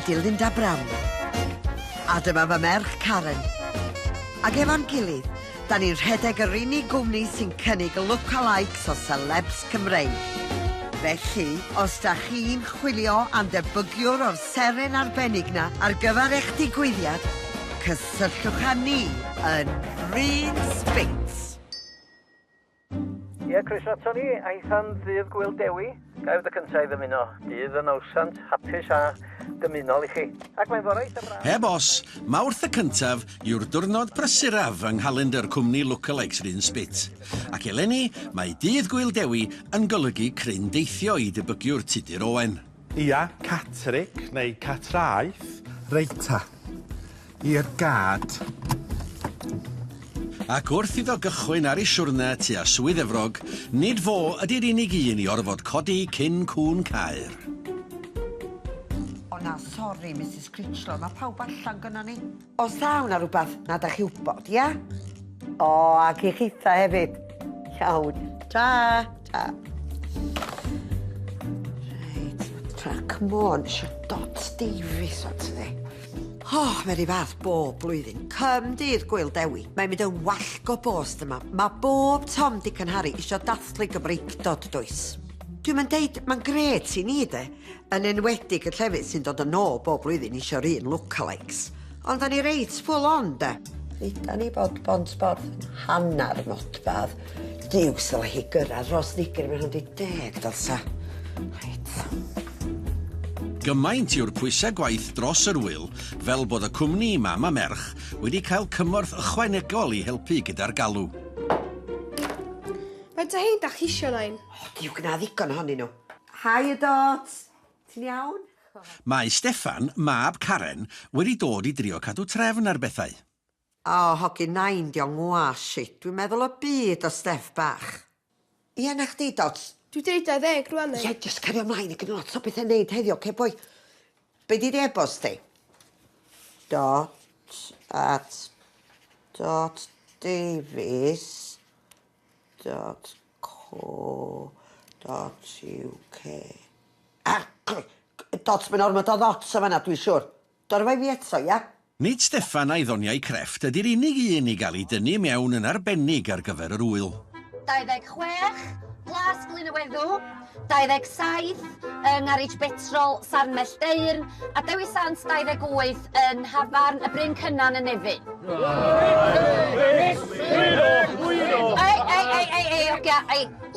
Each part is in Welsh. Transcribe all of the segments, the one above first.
ydi Linda Brown. A dyma fy merch Karen. Ac efo'n gilydd, da ni'n rhedeg yr unig gwmni sy'n cynnig lookalikes o celebs Cymreig. Felly, os da chi'n chwilio am debygiwr o'r seren arbennig na ar gyfer eich digwyddiad, cysylltwch â ni yn Bryn Spitz. Ie, croeso ato ni, aethan ddydd Gwyl Dewi. Gaif y cyntaf i ddymuno. Bydd yn awsant, hapus a dymunol i chi. Ac mae'n fawr eitha braf. Heb os, Mawrth y cyntaf yw'r diwrnod prysuraf yng nghalendr cwmni Lookalikes Bryn Spitz. Ac eleni, mae dydd Gwyl Dewi yn golygu cryn deithio i debygiwr Tudur Owen. Ia, Catric neu Catraeth. Reita. I'r gad. Ac wrth iddo gychwyn ar ei siwrna tua Swydd Efrog, nid fo ydy'r unig un i orfod codi cyn cwn Caer. O na, sori, Mrs Critchlow, mae pawb allan gynno ni. Os daw na rhywbeth na da chi wybod, ia? O, ac i chitha hefyd. Iawn. Ta, ta. Reit, ta, come on, eisiau Dot Davies o ti. Mae'r un fath bob blwyddyn. Dydd Gwyl Dewi. Mae'n mynd yn wallgo bost yma. Mae bob Tom, Dick and Harry eisiau dathlu gyfreicdod does. Dwi'n mynd deud, mae'n gret i ni de. Yn enwedig y llefydd sy'n dod yn ôl bob blwyddyn eisiau'r un lookalikes. Ond da ni reit full on de. Da ni bod bont bod hannar modfadd. Diw sy'n hi gyrraedd ros ddigyr mewn 10 dylsa. Reit. Gymaint yw'r pwysau gwaith dros yr wyl, fel bod y cwmni mam a merch wedi cael cymorth ychwanegol i helpu gyda'r galw. Faint o hein da chi isio nain? Diw gna ddigon ohonyn nhw. Hi, Dot. Ti'n iawn? Mae Steffan, mab Karen, wedi dod i drio cadw trefn ar bethau. Hogyn nain diolch shit. Dwi'n meddwl o byd o Steff bach. Ie, na chdi, Dot. Dwi deud 10 rwan ni. Ie, jyst cario ymlaen, ac yn lot o bethau neud heddiw, oce, boi? Be di'r e-bost ti? dot.davies.co.uk Dots, mae'n ormod o ddots o fanna, dwi'n siwr. Dorfa fi eto, ia? Nid Steffan a'i ddoniau crefft ydy'r unig un i gael ei dynnu mewn yn arbennig ar gyfer yr wyl. 26, Glas Glynweddw, 27, yng Ngharrig Betrol, Sarmell Deirn, a Dewi Sant 28 yn Hafarn y Bryn Cynnan yn Nefyn.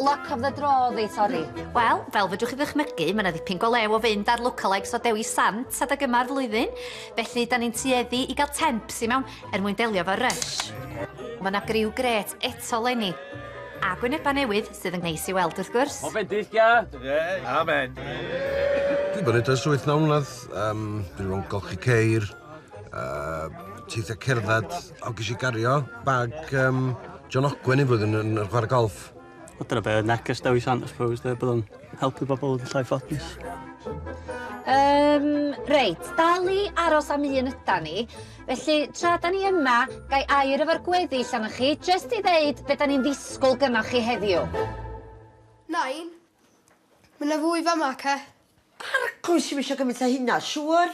Luck of the draw ddi, sori. Wel, fel fedrwch chi ddychmygu, mae yna ddipyn golew o fynd ar lookalikes o Dewi Sant adag yma'r flwyddyn. Felly, da ni'n tueddu i gael temps i mewn mwyn delio fo rush. Mae yna griw gret eto leni. A gwyneba newydd sydd yn neis i weld wrth gwrs. O bendyllga. Amen. Dwi bod edrych swyth na mlynedd. Dwi'n rhwng golchi ceir, teithio cerdded, o gys i gario bag John Ogwen i flwyddyn yn chwarae golff. O dyna be, neges Dewi Sant, I suppose, bydd o'n helpu bobl yn llai ffodus. Reit, dalu aros am un ydan ni, felly tra da ni yma, gai air efo'r gweddill arnoch chi, jyst i ddeud be da ni'n ddisgwyl gynnach chi heddiw. Nain? Mae yna fwy fama, ce? Argwys i eisiau gymryd â hynna, siwr?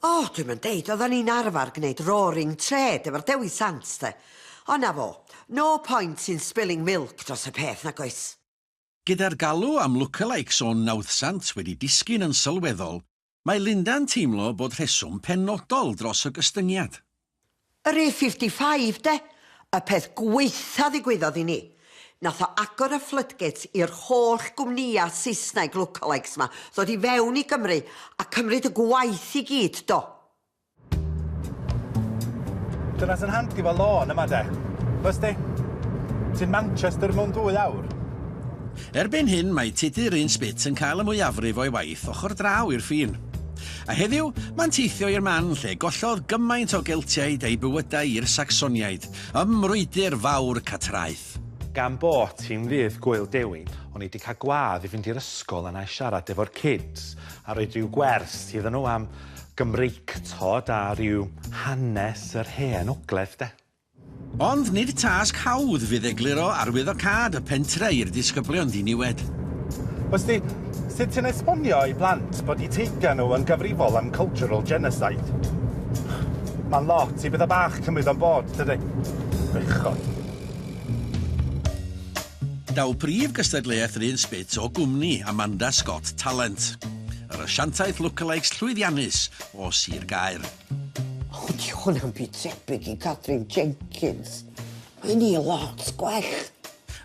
Dwi'n mynd deud, oedden ni'n arfer gwneud roaring trade efo'r Dewi Sant, de. O na fo, no point in spilling milk dros y peth, nag oes. Gyda'r galw am lookalikes o Nawddsant wedi disgyn yn sylweddol, mae Linda'n teimlo bod rheswm penodol dros y gystyngiad. Yr E55, de, y peth gweitha ddigwyddodd i ni. Nath o agor y floodgates i'r holl gwmnïa Saesneg lookalikes ma, ddod i fewn i Gymru a cymryd y gwaith i gyd, do. Dyna sy'n handi fel lôn yma, de. Fys di? Ti'n Manchester mewn 2 awr? Erbyn hyn, mae Tudur Bryn Spitz yn cael y mwyafrif o'i waith ochr draw i'r ffin. A heddiw, mae'n teithio i'r man lle gollodd gymaint o geltiaid ei bywydau i'r Sacsoniaid, ymrwydr fawr Catraeth. Gan bod ti'n ddydd Gwyl Dewi, o'n i wedi cael gwadd i fynd i'r ysgol yna i siarad efo'r kids a roed rhyw gwers iddyn nhw am Gymreictod a rhyw hanes yr hen ogledd, de. Ond nid tasg hawdd fydd egluro arwyddocad y pentre i'r disgyblion ddiniwed. Oes di, sut ti'n esbonio i blant bod I teidio nhw yn gyfrifol am cultural genocide? Mae'n lot I bydda bach cymryd o'n bod, dydy? Bechod. Daw prif gystadleuaeth yr un sbit o gwmni Amanda Scott Talent. Yr asiantaeth lookalikes llwyddiannus o Sir Gaer. O, di hwnna'n byd tebyg I Catherine Jenkins. Mae ni lot gwell.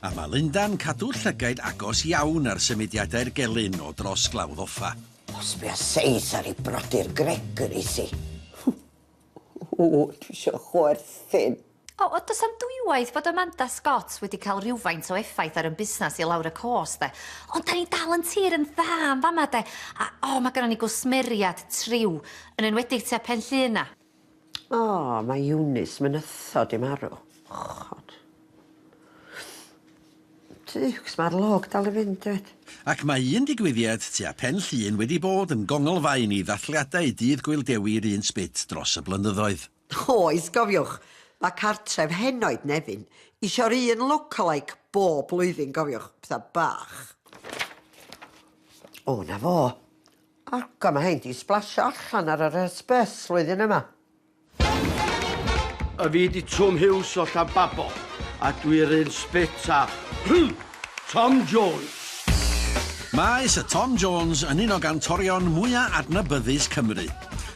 A mae Linda'n cadw llygaid agos iawn ar symudiadau'r gelyn o dros glawdd offa. Os be a seis ar I brodyr Gregory si. O, dwi isio chwerthin. O, does am dwywaith bod Amanda Scott wedi cael rhywfaint o effaith ar yn busnes I lawr y cos, de. Ond da ni dal yn tir yn dda am fama, de. A, mae gennym ni gwsmeriad triw yn enwedig tua Penllyn. O, mae Eunice mynythod I marw. Chod. Tiwcs, mae'r log dal I fynd, dweud. Ac mae un digwyddiad tua Penllyn wedi bod yn gongolfaen I ddathliadau dydd Gwyl-Dewi'r un sbit dros y blynyddoedd. Oes, gofiwch. Mae cartref henoed Nefyn isio'r un lookalike bob blwyddyn, gofiwch, bydda bach. O, na fo. Ac mae hein di splasio allan ar yr ysbys flwyddyn yma. A fi di Twm Hughes o Llanbabo, a dwi'r un sbit a Tom Jones. Maes y Tom Jones yn un o gantorion mwyaf adnabyddus Cymru.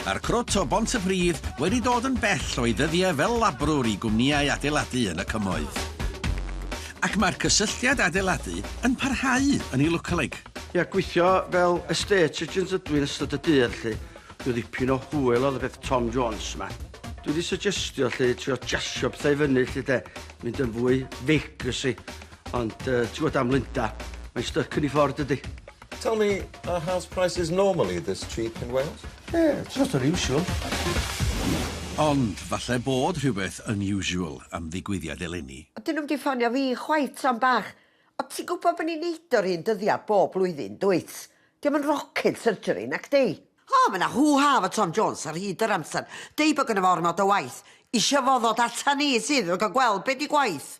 A'r crwt o Bontypridd wedi dod yn bell o'i ddyddiau fel labrwr I gwmnïau adeiladu yn y cymoedd. Ac mae'r cysylltiad adeiladu yn parhau yn ei lookalike. Ia, gweithio fel estate agent ydw i'n ystod y dydd, lle. Dwi ddipyn o hwyl oedd y beth Tom Jones yma. Dwi wedi suggestio lle trio jasio pethau fyny, lle de, mynd yn fwy Vegas-y. Ond, ti'n gwybod am Linda, mae'n stuck yn ei ffordd ydy. Tell me, are house prices normally this cheap in Wales? Yeah, it's not unusual. Ond falle bod rhywbeth unusual am ddigwyddiad eleni. Dyn nhw'n di ffonio fi chwaith am bach. O ti'n gwybod bod ni'n neud o'r un dyddiad bob blwyddyn, dwyt? Diolch yn rocket surgery, nac di? O, mae yna hw-ha fo Tom Jones ar hyd yr amser. Dei bod gyda fo ormod o waith. Isio foddod ata ni sydd yn cael gweld be di gwaith.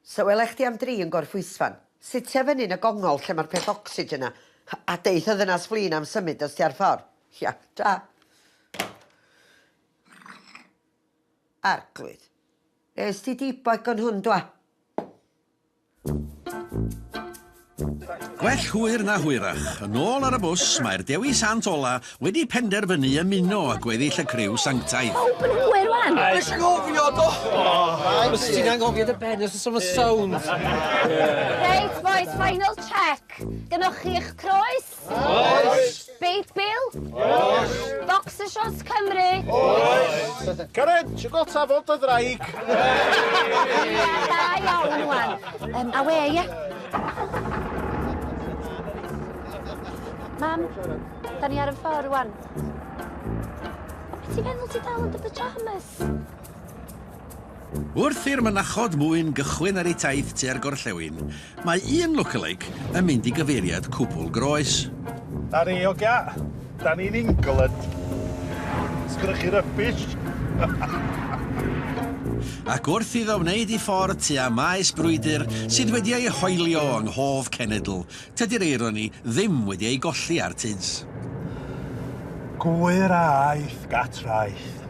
So welech di am dri yn gorffwysfan. Sitio fyny'n y gongol lle mae'r peth oxygen yna. A deith y ddynas flin am symud os ti ar ffordd. Ia, da. Arglwydd. Es ti diboig o'n hwn, dwa? Gwell hwyr na hwyrach. Yn ôl ar y bws, mae'r Dewi Sant Ola wedi penderfynu ymuno â gweddill y criw sanctaidd. Pawb yn hwyr wan! Nes i gofio, do! Os ti'n anghofio dy ben, os oes o'n sound. Reit, boys, final check. Gynnwch chi'ch croes? Oes! Beit Bill? Oes! Boxer Shorts Cymru? Oes! Karen, ti'n gweld tafod o ddraig? Da iawn, wan. A we, ie? Mam, da ni ar y ffordd, wan. Ti'n meddwl ti dal yn dy pyjamas? Wrth i'r mynachod mwyn gychwyn ar ei taith tua'r gorllewin, mae un lookalike yn mynd I gyfeiriad cwbl groes. Da ni, ogia. Da ni'n England. Sgwrwch chi rybys. Ac wrth iddo wneud ei ffordd tua maes brwydr sydd wedi ei hoelio yng nghof cenedl, tydi'r eironi ddim wedi ei golli ar tids. Gwyr a aeth gatraeth,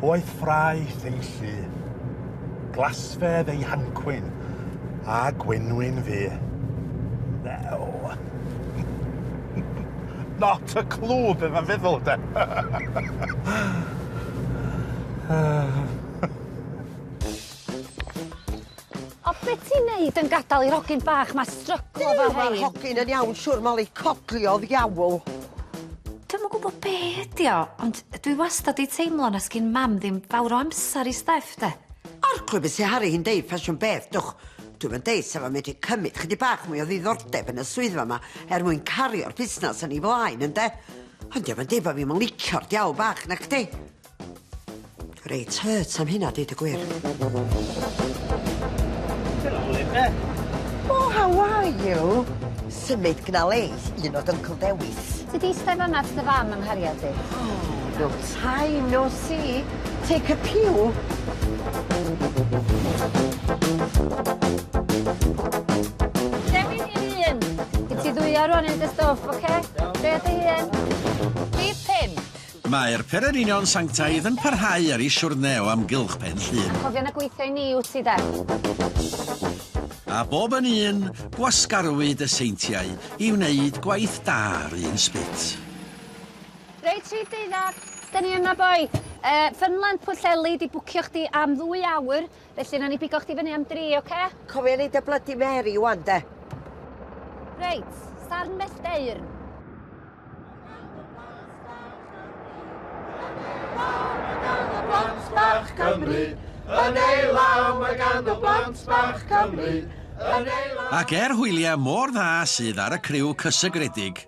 oedd ffraeth ei llu, glasfedd ei hancwyn, a gwynwyn fi. Ddew. Not a clue be mae'n feddwl, de. O, beth ti'n neud yn gadael i'r hogyn bach ma stryglo fel Mae'r rhain? hogyn yn iawn, siwr mal I cogliodd iawl. Dwi'm yn gwybod be ydi o, ond dwi wastad I teimlo na sgyn mam ddim fawr o amser I steff, de. Arglwydd beth sy'n Harry hi'n deud ffasiwn beth, dwch. Dwi'n yn deud sef am wedi cymryd chydig bach mwy o ddiddordeb yn y swyddfa yma mwyn cario'r busnes yn ei blaen, ynde? Ond diolch yn deud bod fi'n licio'r diawl bach, nac di? Reit hurt am hynna, deud y gwir. Oh, how are you? Symud gyda leith, un o'r Uncle Dewis. Ti di stef yma dy fam yng nghariad di? Oh, no time, no see. Take a pew. Dewi ni'r un. Gyd ti ddwy Tria rwan i'n dy stwff, oce? Tria dy hun. Rhif 5. Mae'r Pererinion Sanctaidd yn parhau ar ei siwrne o amgylch Pen Llŷn. Cofio na gweithio i ni wt ti de. A bob yn un, gwasgarwyd y seintiau i wneud gwaith da ar un sbit. Reit, 3:12. Da ni yma, boi. Ffynland Pwllheli di bwcio chdi am 2 awr, felly na ni bigo chdi fyny am 3, oce? Cofio neud y Bloody Mary wan, de. Reit, Sarn Melldeirn. Bach Cymru, yn ei law mae gan y blant bach Cymru, yn ei law... Ac hwyliau mor dda sydd ar y criw cysygredig,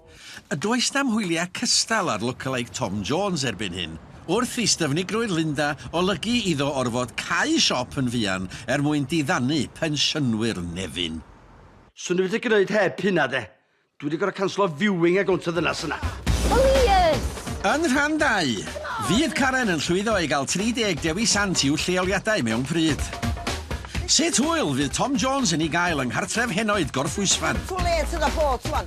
y does nam hwyliau cystal ar lookalike Tom Jones erbyn hyn, wrth i styfnigrwydd Linda olygu iddo orfod cau siop yn fuan mwyn diddannu pensiynwyr Nefyn. Swn i wedi gwneud heb hynna, de. Dwi wedi gorau canslo viewing ag ont y ddynas yna. Elias! Yn rhan 2, fydd Karen yn llwyddo i gael 30 Dewi Sant i'w lleoliadau mewn pryd. Sut hwyl fydd Tom Jones yn ei gael yng nghartref henoed Gorffwysfan? Too late yn y bot, wan.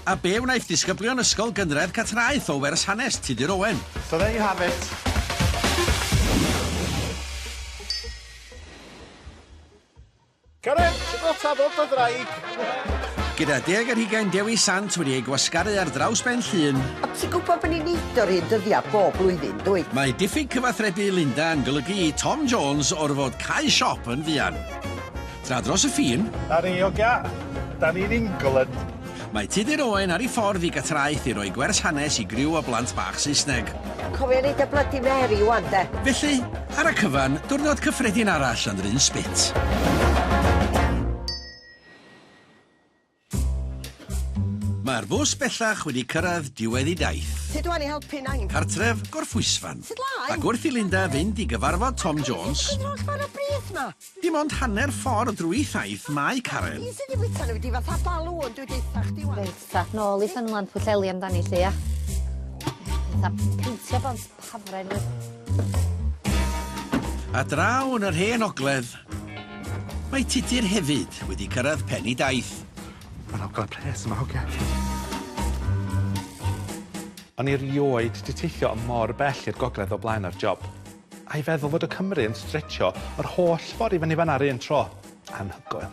A be wnaeth disgyblion ysgol gynradd Catraeth o wers hanes Tudur Owen? So there you have it. Karen, sy'n o tafod o ddraig? Gyda 10 Dewi Sant wedi ei gwasgaru ar draws Ben Llŷn. A ti'n gwybod bod ni'n neud o'r un dyddiau bob blwyddyn, dwi? Mae diffyg cyfathrebu Linda yn golygu i Tom Jones orfod cau siop yn fuan. Tra dros y ffin... Da ni, ogia. Da ni'n England. Mae Tudur Owen ar ei ffordd i Gatraeth i roi gwers hanes i griw o blant bach Saesneg. Cofio neud y Bloody Mary wan, de. Felly, ar y cyfan, diwrnod cyffredin arall yn yr un sbit. Mae'r bws bellach wedi cyrraedd diwedd ei daith. Sut dwi'n ei helpu nain? Cartref Gorffwysfan. Sut lai? Ac wrth i Linda fynd i gyfarfod Tom Jones... Dwi'n holl fawr o brith ma. Dim ond hanner ffordd drwy thaith mae Karen. Fi sydd wedi wyta nhw wedi fatha balwn, dwi deitha chdi wan. Reit, ta, nôl i Ffynland Pwllheli amdani lle, ia. Ta, peintio bont pafren. A draw yn yr hen ogledd, mae Tudur hefyd wedi cyrraedd pen i daith. Mae'n awgl y pres yma, hogia. O'n i rioed di teithio yn mor bell i'r gogledd o blaen ar job. A'i feddwl fod y Cymru yn stretcho yr holl ffordd i fyny fan ar un tro. Anhygoel.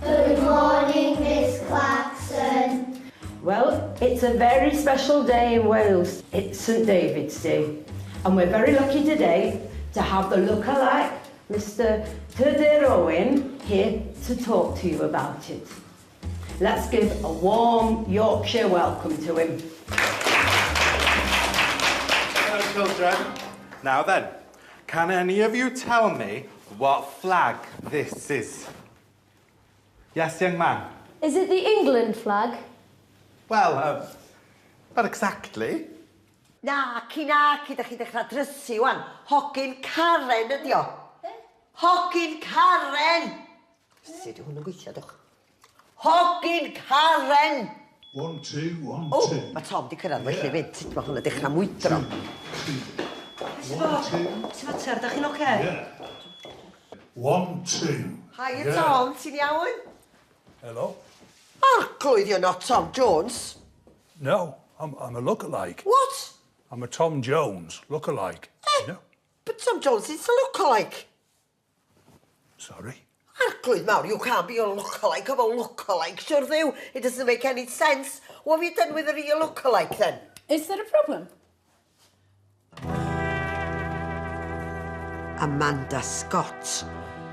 Good morning, Miss Clarkson. Well, it's a very special day in Wales. It's St David's Day. And we're very lucky today to have the lookalike, Mr Tudur Owen, here to talk to you about it. Let's give a warm Yorkshire welcome to him. Hello, children. Now then, can any of you tell me what flag this is? Yes, young man? Is it the England flag? Well, not exactly. Naci, da chi dechrau drysu wan. Hogyn Karen ydi o. Hogyn Karen! Sut yw hwn yn gweithio, dwch? Hogyn Karen! 1, 2, 1, 2. O, mae Tom di cyrraedd felly fynd. Sut mae hwn yn dechrau mwydro. Sut fater, da chi'n oce? 1, 2. Hi, Tom, ti'n iawn? Hello? Arglwydd, you're not Tom Jones. No, I'm a lookalike. What? I'm a Tom Jones lookalike. You know? But Tom Jones is a lookalike. Sorry? Arglwydd mawr, you can't be a lookalike of a lookalike, sure do. It doesn't make any sense. What have you done with a real lookalike then? Is there a problem? Amanda Scott.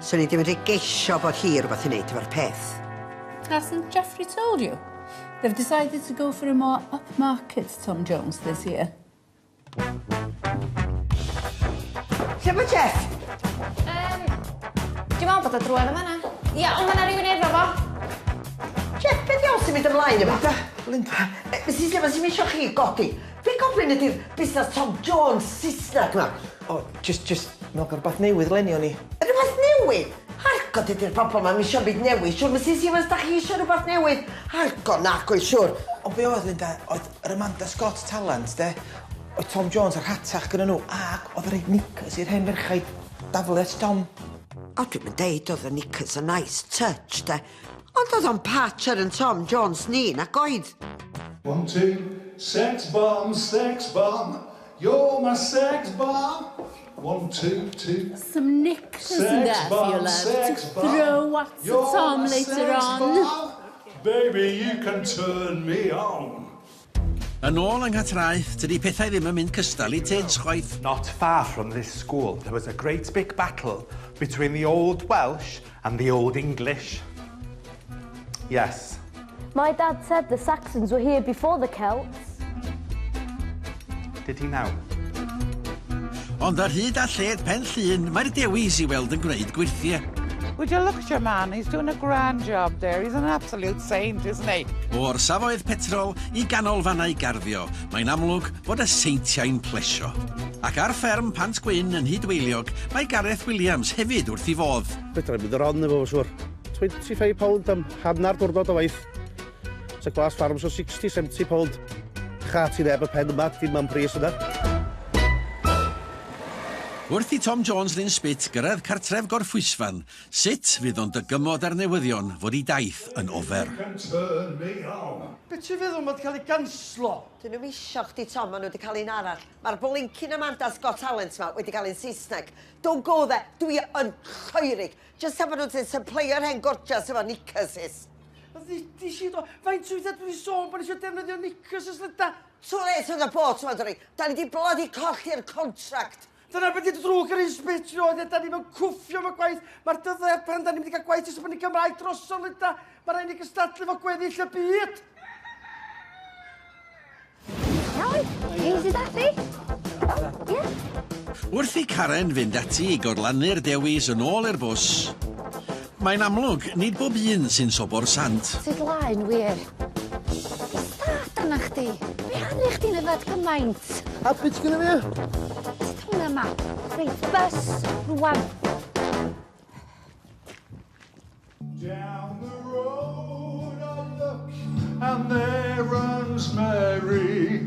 So ni di wedi geisio bod hi rhywbeth i wneud efo'r peth. Hasn't Jeffrey told you? They've decided to go for a more upmarket Tom Jones this year. Lle mae Jeff? Dwi'n meddwl bod o drwedd yma na. Ia, ond mae yna rhywun efo fo. Jeff, beth iawn sy'n mynd ymlaen yma? Linda. Mrs Evans, sy'n misio chi godi. Be gofyn ydy'r busnes Tom Jones Saesneg yma? O, just mewn rhywbeth newydd lenio ni. Rhywbeth newydd? Hargod ydy'r pobl yma misio byd newydd. Siwr, Mrs Evans, da chi isio rhywbeth newydd? Hargod nac o'i siwr. Ond be oedd, Linda, oedd yr Amanda Scott talent, de? Oedd Tom Jones ar hatach gyda nhw, ac oedd yr eich knickers i'r hen ferchaid daflu at Tom. O, dwi'n mynd deud oedd y knickers a nice touch, de. Ond oedd o'n Patcher yn Tom Jones ni, nac oedd? 1, 2, sex bomb, you're my sex bomb. 1, 2, 2. Some knickers in there for your love to throw at Sir Tom later on. Baby, you can turn me on. Yn ôl yng Nghatraeth, tydi pethau ddim yn mynd cystal I Tids chwaith. Not far from this school, there was a great big battle between the Old Welsh and the Old English. Yes. My dad said the Saxons were here before the Celts. Did he now? Ond ar hyd a lled Pen Llŷn, mae'r dewis I weld yn gwneud gwirthiau. Would you look at your man? He's doing a grand job there. He's an absolute saint, isn't he? O'r safoedd petrol I ganolfannau garddio, mae'n amlwg bod y seintiau'n plesio. Ac ar fferm Pant Gwyn yn Hydweiliog, mae Gareth Williams hefyd wrth I fodd. Fedra mynd yr on efo, siwr. £25 am hannar diwrnod o waith. Sa glas ffarm so £60-70. Chat I neb y pen yma, dim am pris yna. Wrth I Tom Jones Lyn Spit gyrraedd cartref Gorffwysfan, sut fydd o'n dygymod ar newyddion fod I daith yn ofer? Be ti'n feddwl mae wedi cael ei ganslo? Dyn nhw'n isio chdi, Tom, maen nhw wedi cael un arall. Mae'r blincin Amanda's Got Talent ma wedi cael un Saesneg. Don't go there, dwi yn choerig. Just efo nhw'n dweud sy'n player hen gorgeous efo knickerses. Di si do, faint wythad dwi'n sôn bod eisiau defnyddio knickerses lyda? Too late on the boat, mae'n dweud. Da ni di bloody colli'r contract. Dyna beth ydw drwg yr un spit roedd, da ni mewn cwffio am y gwaith. Mae'r dyddau pan da ni wedi cael gwaith ys bod ni Gymraeg drosodd lyda. Mae'r rhaid i gystadlu fo gweddill y byd. Easy Daddy. Wrth I Karen fynd ati I gorlannu'r dewis yn ôl i'r bws, mae'n amlwg nid bob un sy'n sobo'r sant. Sut laen wir. Stad yna chdi. Be hannu chdi'n yfed gymaint? Habit gyda fi. Hwnna ma. Reit, bus, rwan. Down the road I look, and there runs Mary,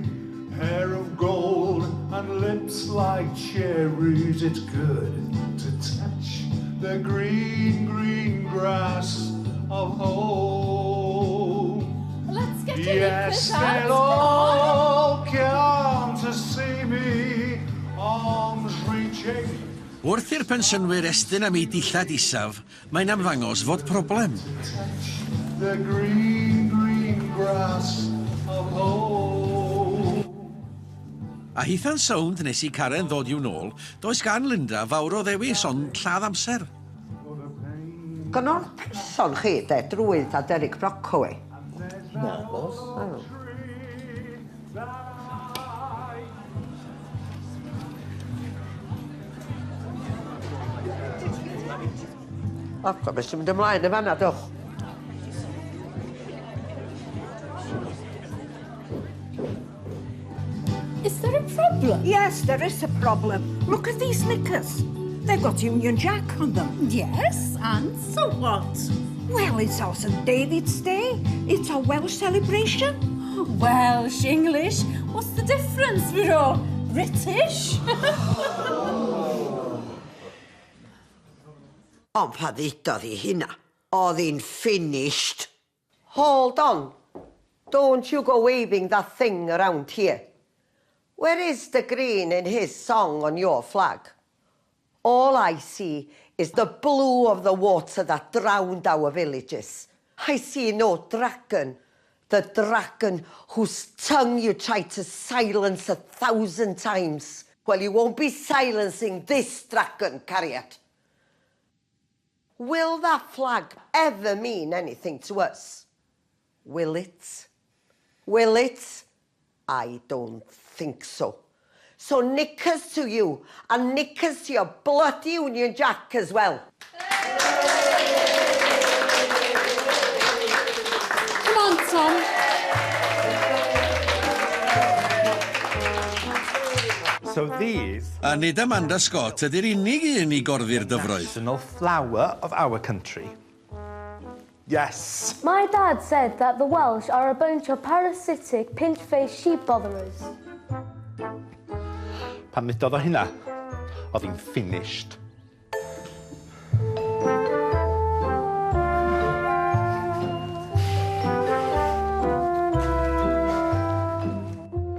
hair of gold and lips like cherries. It's good to touch the green, green grass of home. Let's get your Yes, knickers out. they'll all come to see me, arms reaching. Wrth i'r pensynwyr estyn am ei dillad isaf, mae'n amddangos fod problem. The green, green grass of home. A hitha'n sownd nes I Karen ddod i'w nôl, does gan Linda fawr o ddewis ond lladd amser. Gynnor person chi, de, drwydd a Derek Brockway. Na, bos. O, beth sy'n mynd ymlaen y fanna, doch. Is there a problem? Yes, there is a problem. Look at these knickers. They've got Union Jack on them. Yes, and so what? Well, it's our St. David's Day. It's our Welsh celebration. Welsh, English, what's the difference? We're all British. Ond pa ddidodd I hynna? Oedd hi'n finished. Hold on. Don't you go waving that thing around here. Where is the green in his song on your flag? All I see is the blue of the water that drowned our villages. I see no dragon. The dragon whose tongue you tried to silence 1,000 times. Well, you won't be silencing this dragon, Cariad. Will that flag ever mean anything to us? Will it? Will it? I don't think so. So knickers to you, and knickers to your bloody Union Jack as well. Come on, Tom. So these... A nid Amanda Scott ydy'r unig un I gorddi'r dyfroedd. National flower of our country. Yes. My dad said that the Welsh are a bunch of parasitic, pinch-faced sheep botherers. Pan ddudodd o hynna, oedd hi'n finished.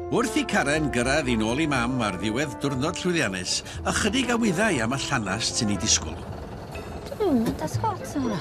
Wrth I Karen gyrraedd I nôl I mam ar ddiwedd diwrnod llwyddiannus, ychydig a wyddai am y llanast sy'n ei disgwyl. Da Scott yna.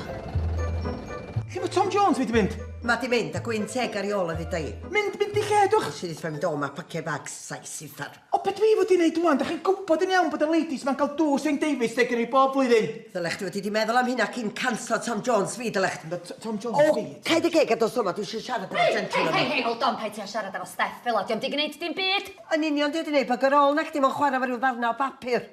Lle mae Tom Jones wedi mynd? Ma di mynd a gwyn teg ar ei ôl a ddau. Mynd I lledwch? Sydd wedi mynd o ma pacio bags saith sythar. O, beth dwi fod I wneud dwi'n? Da chi'n gwybod yn iawn bod y ladies ma'n cael dŵr St Davies deg yn ei bob blwyddyn. Ddylech ti wedi meddwl am hynna cyn canslo Tom Jones fi, dylech ti. Tom Jones fi? O, caid y geg a dos yma, dwi eisiau siarad efo gentleman. Hei, hold on, paid ti'n siarad efo Steff fel o, diolch di gwneud dim byd. Yn union di wedi gwneud, bag ar ôl na chdi mewn chwarae fo ryw ddarna o bapur.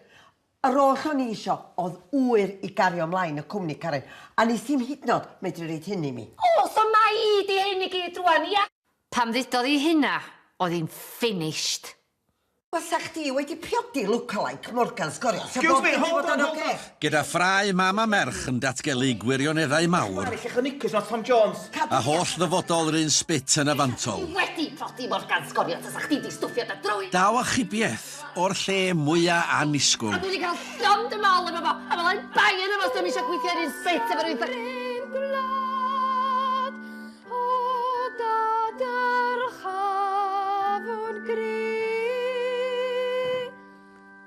Ar ôl o'n i isio, oedd wyr I gario ymlaen y cwmni, Karen. A nes ddim hyd nod medru reid hyn I mi. O, so mai I di hyn I gyd rwan, ia? Pam ddudodd I hynna, oedd hi'n finished. Fysa chdi wedi priodi look-alike Morgan sgorio. Excuse me, hold on. Gyda ffrau mam a merch yn datgelu gwirioneddau mawr. Eich Nickers not Tom Jones. A holl ddyfodol yr un spit yn y fantol. Wedi prodi Morgan sgorio, tas chdi di stwffio da drwy. Daw a chybiaeth o'r lle mwyaf anisgwl. A dwi wedi cael llond y mol efo fo, a fel ein bai yn efo, dwi'n eisiau gweithio ar un spit efo rhywun.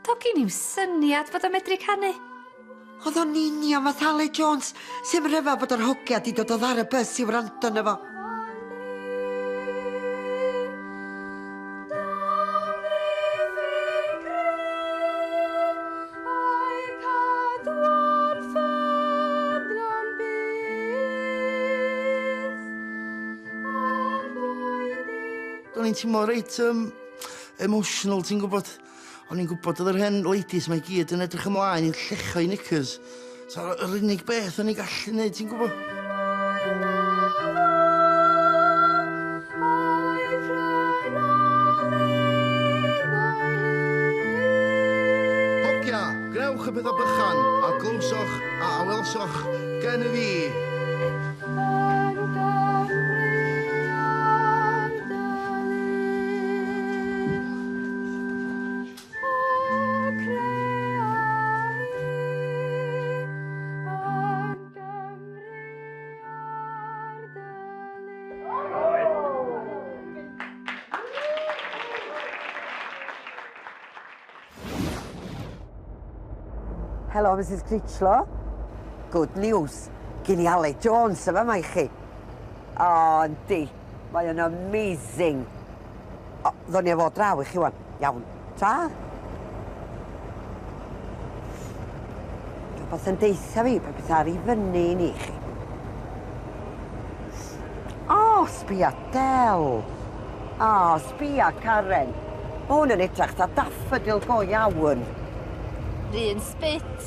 Do gen i'm syniad fod o medru canu. Oedd o'n union fath Ale Jones, sy'n rhyfel bod yr hogia di dod o ddar y bus I wrando na fo. Do'n i'n teimlo reit emotional, ti'n gwybod? O'n i'n gwybod oedd yr hen ladies mae gyd yn edrych ymlaen I llechau knickers. So, yr unig beth o'n i'n gallu neud, ti'n gwybod? Hogia, gnewch y peth o bychan, a glwsoch a awelsoch gen I fi. Hello, Mrs Critchlow. Good news. Gyn I Ale Jones yma mai chi. O, yndi. Mae yn amazing. O, ddwn I efo draw I chi wan. Iawn. Ta? Rhywbeth yn deitha fi, pe beth ar I fyny I ni chi. O, sbia Del. O, sbia Karen. Ma' hwn yn edrych ta daffodil go iawn. Run spit.